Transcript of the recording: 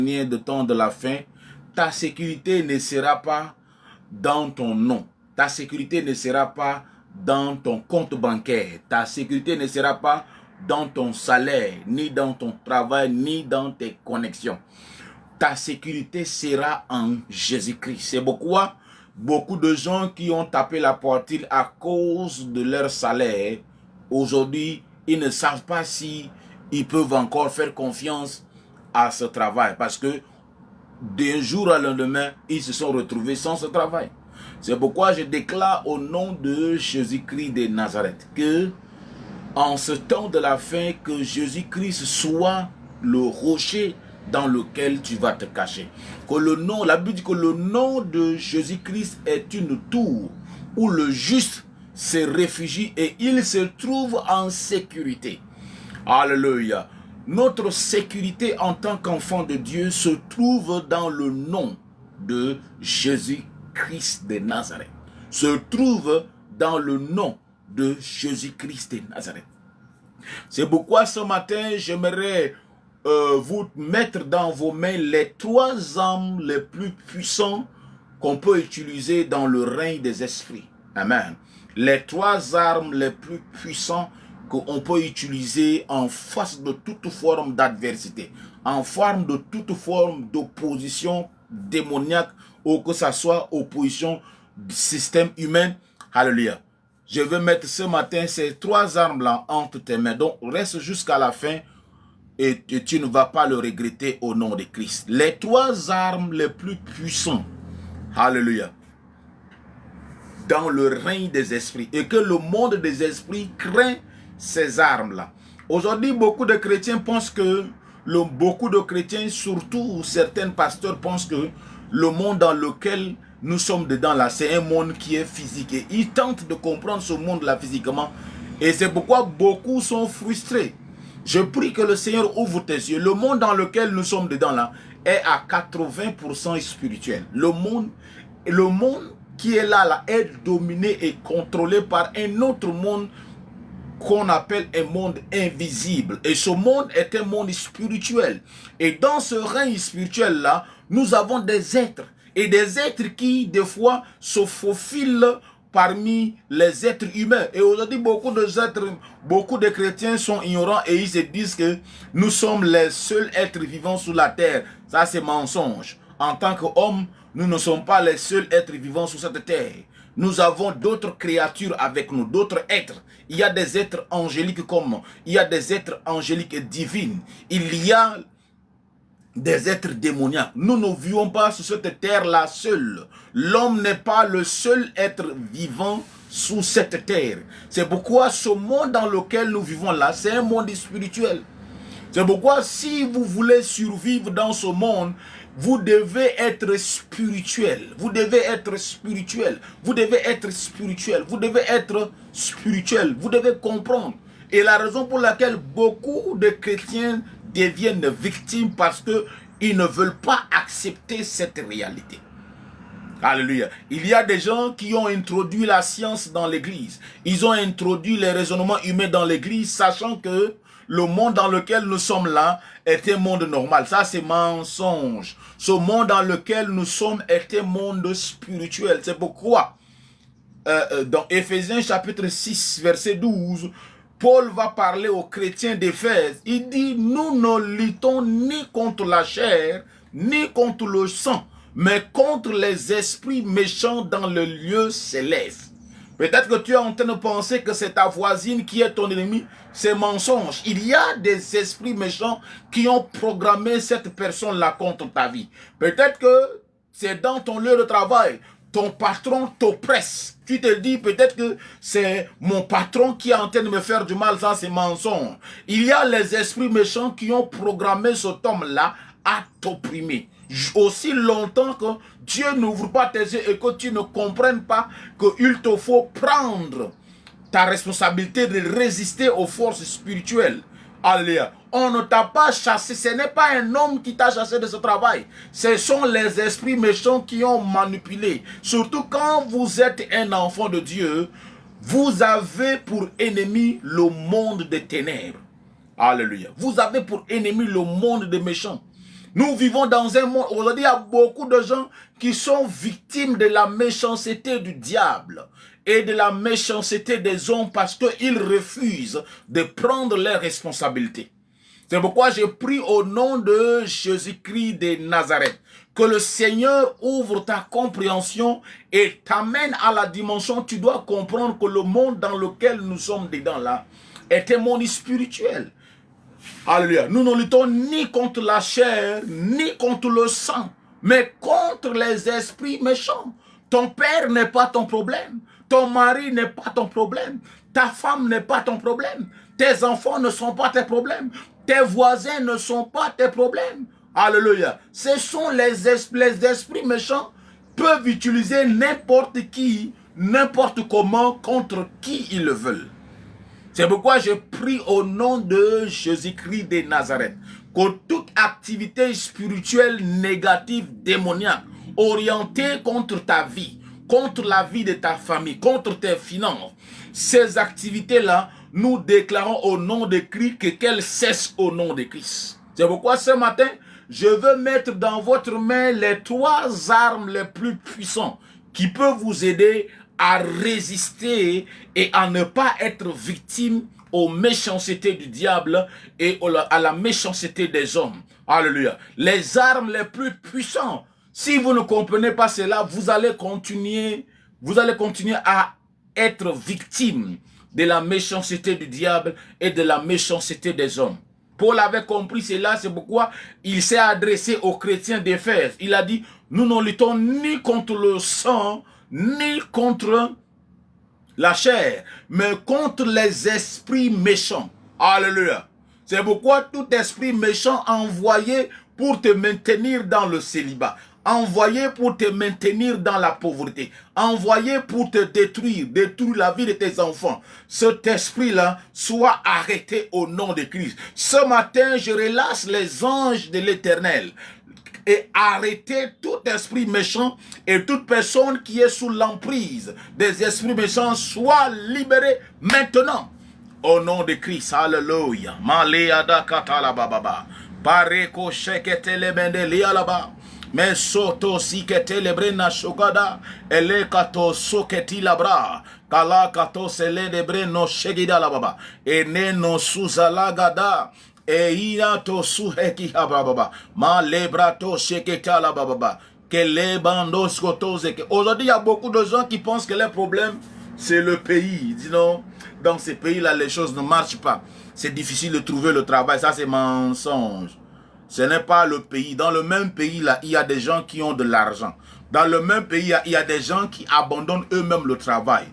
de temps de la fin, ta sécurité ne sera pas dans ton nom. Ta sécurité ne sera pas dans ton compte bancaire. Ta sécurité ne sera pas dans ton salaire, ni dans ton travail, ni dans tes connexions. Ta sécurité sera en Jésus-Christ. C'est pourquoi beaucoup de gens qui ont tapé la poitrine à cause de leur salaire, aujourd'hui, ils ne savent pas si ils peuvent encore faire confiance à ce travail. Parce que d'un jour à lendemain, ils se sont retrouvés sans ce travail. C'est pourquoi je déclare au nom de Jésus-Christ de Nazareth que en ce temps de la fin, que Jésus-Christ soit le rocher dans lequel tu vas te cacher. Que le nom, la Bible dit que le nom de Jésus-Christ est une tour où le juste se réfugie et il se trouve en sécurité. Alléluia. Notre sécurité en tant qu'enfant de Dieu se trouve dans le nom de Jésus-Christ de Nazareth. Se trouve dans le nom de Jésus-Christ de Nazareth. C'est pourquoi ce matin, j'aimerais vous mettre dans vos mains les 3 armes les plus puissantes qu'on peut utiliser dans le règne des esprits. Amen. Les 3 armes les plus puissantes qu'on peut utiliser en face de toute forme d'adversité, en forme de toute forme d'opposition démoniaque, ou que ce soit opposition du système humain. Alléluia. Je vais mettre ce matin ces 3 armes-là entre tes mains. Donc, reste jusqu'à la fin et tu ne vas pas le regretter au nom de Christ. Les 3 armes les plus puissantes. Alléluia. Dans le règne des esprits. Et que le monde des esprits craint ces armes-là. Aujourd'hui, beaucoup de chrétiens pensent que, beaucoup de chrétiens, surtout certains pasteurs, pensent que le monde dans lequel nous sommes dedans là, c'est un monde qui est physique. Et ils tentent de comprendre ce monde-là physiquement. Et c'est pourquoi beaucoup sont frustrés. Je prie que le Seigneur ouvre tes yeux. Le monde dans lequel nous sommes dedans là est à 80% spirituel. Le monde qui est là est dominé et contrôlé par un autre monde qu'on appelle un monde invisible. Et ce monde est un monde spirituel. Et dans ce règne spirituel là, nous avons des êtres. Et des êtres qui, des fois, se faufilent parmi les êtres humains. Et aujourd'hui, beaucoup de chrétiens sont ignorants et ils se disent que nous sommes les seuls êtres vivants sur la terre. Ça, c'est mensonge. En tant qu'hommes, nous ne sommes pas les seuls êtres vivants sur cette terre. Nous avons d'autres créatures avec nous, d'autres êtres. Il y a des êtres angéliques comme il y a des êtres angéliques divines. Il y a des êtres démoniaques. Nous ne vivons pas sur cette terre-là seul. L'homme n'est pas le seul être vivant sous cette terre. C'est pourquoi ce monde dans lequel nous vivons là, c'est un monde spirituel. C'est pourquoi si vous voulez survivre dans ce monde, vous devez être spirituel. Vous devez être spirituel. Vous devez être spirituel. Vous devez être spirituel. Vous devez comprendre. Et la raison pour laquelle beaucoup de chrétiens deviennent victimes parce qu'ils ne veulent pas accepter cette réalité. Alléluia. Il y a des gens qui ont introduit la science dans l'église. Ils ont introduit les raisonnements humains dans l'église, sachant que le monde dans lequel nous sommes là est un monde normal. Ça, c'est mensonge. Ce monde dans lequel nous sommes est un monde spirituel. C'est pourquoi, dans Éphésiens chapitre 6, verset 12, Paul va parler aux chrétiens d'Éphèse. Il dit, nous ne luttons ni contre la chair, ni contre le sang, mais contre les esprits méchants dans le lieu céleste. Peut-être que tu es en train de penser que c'est ta voisine qui est ton ennemi. C'est mensonge. Il y a des esprits méchants qui ont programmé cette personne-là contre ta vie. Peut-être que c'est dans ton lieu de travail. Ton patron t'oppresse. Tu te dis peut-être que c'est mon patron qui est en train de me faire du mal. Ça, c'est mensonge. Il y a les esprits méchants qui ont programmé cet homme-là à t'opprimer. Aussi longtemps que Dieu n'ouvre pas tes yeux et que tu ne comprennes pas qu'il te faut prendre ta responsabilité de résister aux forces spirituelles. Alléluia. On ne t'a pas chassé, ce n'est pas un homme qui t'a chassé de ce travail. Ce sont les esprits méchants qui ont manipulé. Surtout quand vous êtes un enfant de Dieu, vous avez pour ennemi le monde des ténèbres. Alléluia. Vous avez pour ennemi le monde des méchants. Nous vivons dans un monde, aujourd'hui, il y a beaucoup de gens qui sont victimes de la méchanceté du diable et de la méchanceté des hommes parce qu'ils refusent de prendre leurs responsabilités. C'est pourquoi je prie au nom de Jésus-Christ de Nazareth que le Seigneur ouvre ta compréhension et t'amène à la dimension. Tu dois comprendre que le monde dans lequel nous sommes dedans là est un monde spirituel. Alléluia. Nous ne luttons ni contre la chair, ni contre le sang, mais contre les esprits méchants. Ton père n'est pas ton problème. Ton mari n'est pas ton problème. Ta femme n'est pas ton problème. Tes enfants ne sont pas tes problèmes. Tes voisins ne sont pas tes problèmes. Alléluia. Ce sont les esprits méchants peuvent utiliser n'importe qui, n'importe comment, contre qui ils le veulent. C'est pourquoi je prie au nom de Jésus-Christ de Nazareth que toute activité spirituelle négative, démoniaque, orientée contre ta vie, contre la vie de ta famille, contre tes finances, ces activités-là, nous déclarons au nom de Christ qu'elles cessent au nom de Christ. C'est pourquoi ce matin, je veux mettre dans votre main les 3 armes les plus puissantes qui peuvent vous aider à résister et à ne pas être victime aux méchancetés du diable et à la méchanceté des hommes. Alléluia. Les armes les plus puissantes. Si vous ne comprenez pas cela, vous allez continuer à être victime de la méchanceté du diable et de la méchanceté des hommes. Paul avait compris cela, c'est pourquoi il s'est adressé aux chrétiens d'Éphèse. Il a dit, nous ne luttons ni contre le sang, ni contre la chair, mais contre les esprits méchants. Alléluia. C'est pourquoi tout esprit méchant envoyé pour te maintenir dans le célibat, envoyé pour te maintenir dans la pauvreté, envoyé pour te détruire la vie de tes enfants, cet esprit-là soit arrêté au nom de Christ. Ce matin, je relâche les anges de l'Éternel et arrêter tout esprit méchant et toute personne qui est sous l'emprise des esprits méchants soit libérée maintenant. Au nom de Christ, alléluia. Maléada katalababa. Pareko shekete lebende lialaba. Mais soto si kete lebrena shogada. Ele kato soketi labra. Kala kato sele lebre no shegida lababa. Ene no suzalagada. Et irato suheki hababa. Ma lebrato sheketa lababa. Que les bandos kotoze. Aujourd'hui, il y a beaucoup de gens qui pensent que leur problème, c'est le pays. Disons, dans ces pays-là, les choses ne marchent pas. C'est difficile de trouver le travail. Ça, c'est mensonge. Ce n'est pas le pays. Dans le même pays, là, il y a des gens qui ont de l'argent. Dans le même pays, il y a des gens qui abandonnent eux-mêmes le travail.